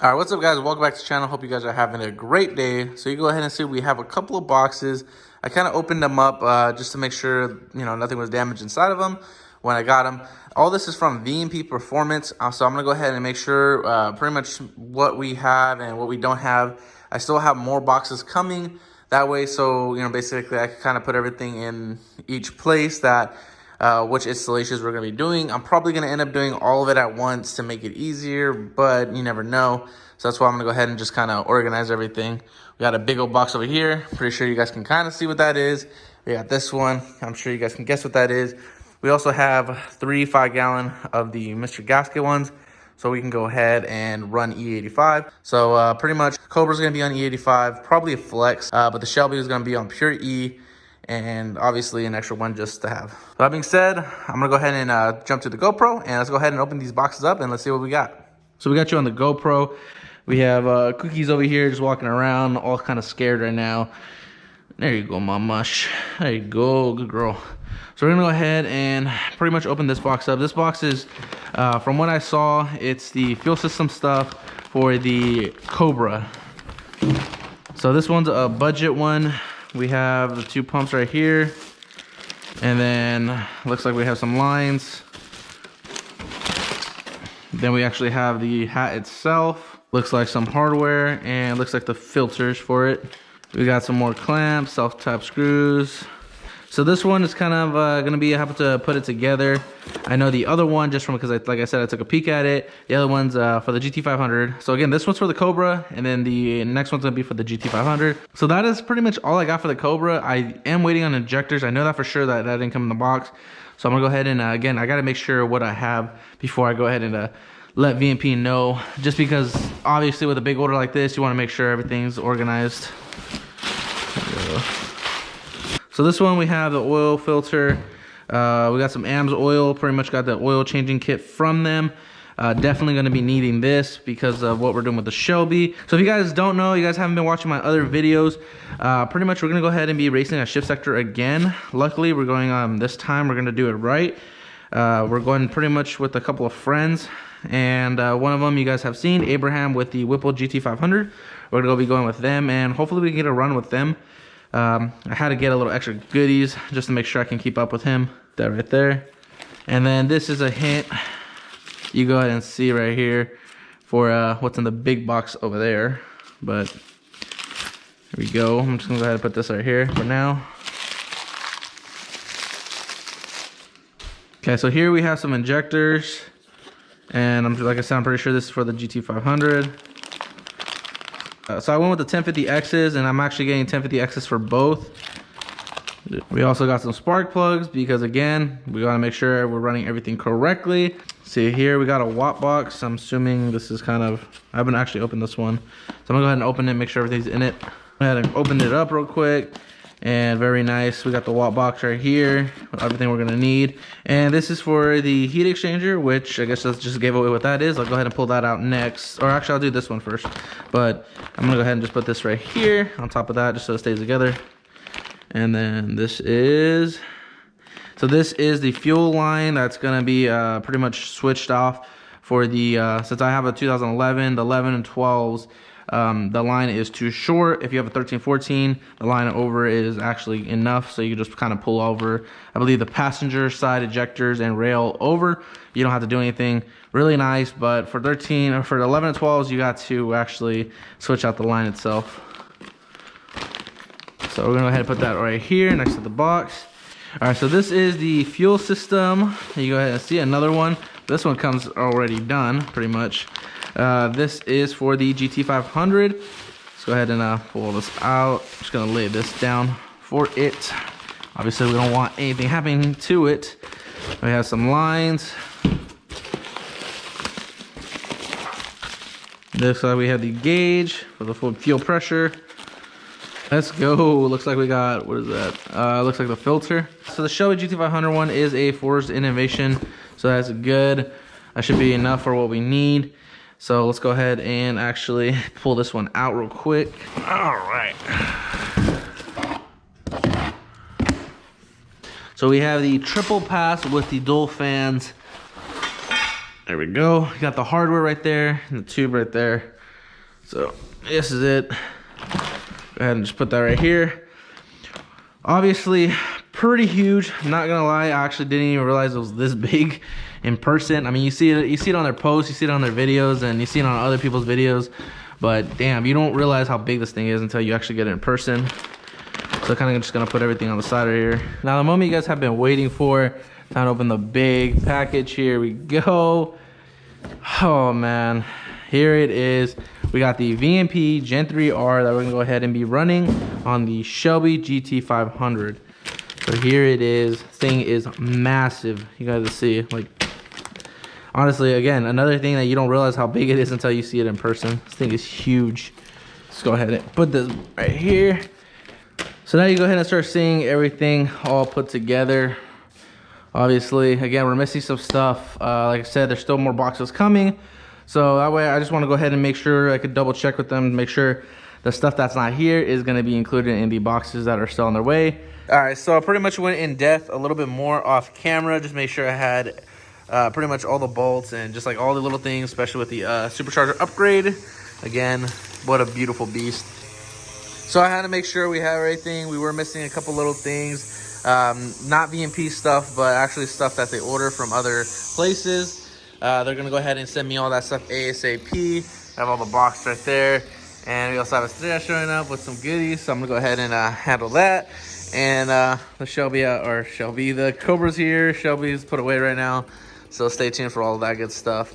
All right, what's up, guys? Welcome back to the channel. Hope you guys are having a great day. So you go ahead and see we have a couple of boxes. I kind of opened them up just to make sure, nothing was damaged inside of them when I got them. All this is from VMP Performance. So I'm going to go ahead and make sure pretty much what we have and what we don't have. I still have more boxes coming that way. So, basically I can kind of put everything in each place that which installations we're going to be doing. I'm probably going to end up doing all of it at once to make it easier, but you never know. So that's why I'm going to go ahead and just kind of organize everything. We got a big old box over here. Pretty sure you guys can kind of see what that is. We got this one. I'm sure you guys can guess what that is. We also have 3 5-gallon of the Mr. Gasket ones. So we can go ahead and run E85. So pretty much Cobra's going to be on E85, probably a flex, but the Shelby is going to be on pure E. And obviously an extra one just to have. So that being said, I'm gonna go ahead and jump to the GoPro, and let's go ahead and open these boxes up and let's see what we got. So we got you on the GoPro. We have Cookies over here just walking around, all kind of scared right now. There you go, Mamash. There you go, good girl. So we're gonna go ahead and pretty much open this box up. This box is, from what I saw, it's the fuel system stuff for the Cobra. So this one's a budget one. We have the 2 pumps right here, and then looks like we have some lines. Then we actually have the hat itself. Looks like some hardware, and looks like the filters for it. We got some more clamps, self-tap screws. So this one is kind of gonna be having to put it together. I know the other one, just from because like I said, I took a peek at it. The other one's for the GT500. So again, this one's for the Cobra, and then the next one's gonna be for the GT500. So that is pretty much all I got for the Cobra. I am waiting on injectors. I know that for sure that didn't come in the box. So I'm gonna go ahead and again, I gotta make sure what I have before I go ahead and let VMP know. Just because obviously with a big order like this, you wanna make sure everything's organized. So this one we have the oil filter. We got some AMS oil, pretty much got the oil changing kit from them. Definitely going to be needing this because of what we're doing with the Shelby. So if you guys don't know, you guys haven't been watching my other videos, pretty much we're going to go ahead and be racing a shift sector again. Luckily, we're going this time, we're going to do it right. We're going pretty much with a couple of friends. And one of them you guys have seen, Abraham with the Whipple GT500. We're going to be going with them, and hopefully we can get a run with them. I had to get a little extra goodies just to make sure I can keep up with him. That right there. And then this is a hint. You go ahead and see right here for what's in the big box over there. But here we go. I'm just gonna go ahead and put this right here for now. Okay, so here we have some injectors. And like I said, I'm pretty sure this is for the GT500. So I went with the 1050Xs, and I'm actually getting 1050Xs for both. We also got some spark plugs because, again, we gotta make sure we're running everything correctly. See here, we got a watt box. I'm assuming this is kind of, I haven't actually opened this one. So I'm gonna go ahead and open it, make sure everything's in it. I had to open it up real quick. And very nice, we got the watt box right here, everything we're gonna need. And this is for the heat exchanger, which I guess I just gave away what that is. I'll go ahead and pull that out next. Or actually, I'll do this one first. But I'm gonna go ahead and just put this right here on top of that, just so it stays together. And then this is the fuel line that's gonna be pretty much switched off for the, since I have a 2011, the 11 and 12s, the line is too short. If you have a 13-14, the line over is actually enough, so you just kind of pull over, I believe, the passenger side ejectors and rail over. You don't have to do anything. Really nice, but for 13 or for 11 and 12s, you got to actually switch out the line itself. So we're gonna go ahead and put that right here next to the box. All right, so this is the fuel system. You go ahead and see another one. This one comes already done, pretty much. This is for the GT500. Let's go ahead and pull this out. I'm just gonna lay this down for it. Obviously, we don't want anything happening to it. We have some lines. Looks like we have the gauge for the full fuel pressure. Let's go. Looks like we got, what is that? Looks like the filter. So the Shelby GT500 one is a forced innovation, so that's good. That should be enough for what we need. So let's go ahead and actually pull this one out real quick. All right. So we have the triple pass with the dual fans. There we go. You got the hardware right there and the tube right there. So this is it. Go ahead and just put that right here. Obviously, pretty huge. Not gonna lie, I actually didn't even realize it was this big in person. I mean, you see it on their posts, you see it on their videos, and you see it on other people's videos. But damn, you don't realize how big this thing is until you actually get it in person. So kind of just gonna put everything on the side right here. Now, the moment you guys have been waiting for, time to open the big package. Here we go. Oh man, here it is. We got the VMP GEN3R that we're gonna go ahead and be running on the Shelby GT500. So here it is. Thing is massive. You guys see, like, honestly, again, another thing that you don't realize how big it is until you see it in person. This thing is huge. Let's go ahead and put this right here. So now you go ahead and start seeing everything all put together. Obviously, again, we're missing some stuff. Like I said, there's still more boxes coming. So that way, I just want to go ahead and make sure I could double check with them, make sure the stuff that's not here is going to be included in the boxes that are still on their way. All right, so I pretty much went in depth a little bit more off camera, just make sure I had pretty much all the bolts and just like all the little things, especially with the supercharger upgrade. Again, what a beautiful beast. So I had to make sure we have everything. We were missing a couple little things, not VMP stuff, but actually stuff that they order from other places. They're gonna go ahead and send me all that stuff ASAP. I have all the box right there. And we also have a Estrella showing up with some goodies. So I'm gonna go ahead and handle that. And the Shelby, the Cobra's here. Shelby's put away right now. So stay tuned for all of that good stuff.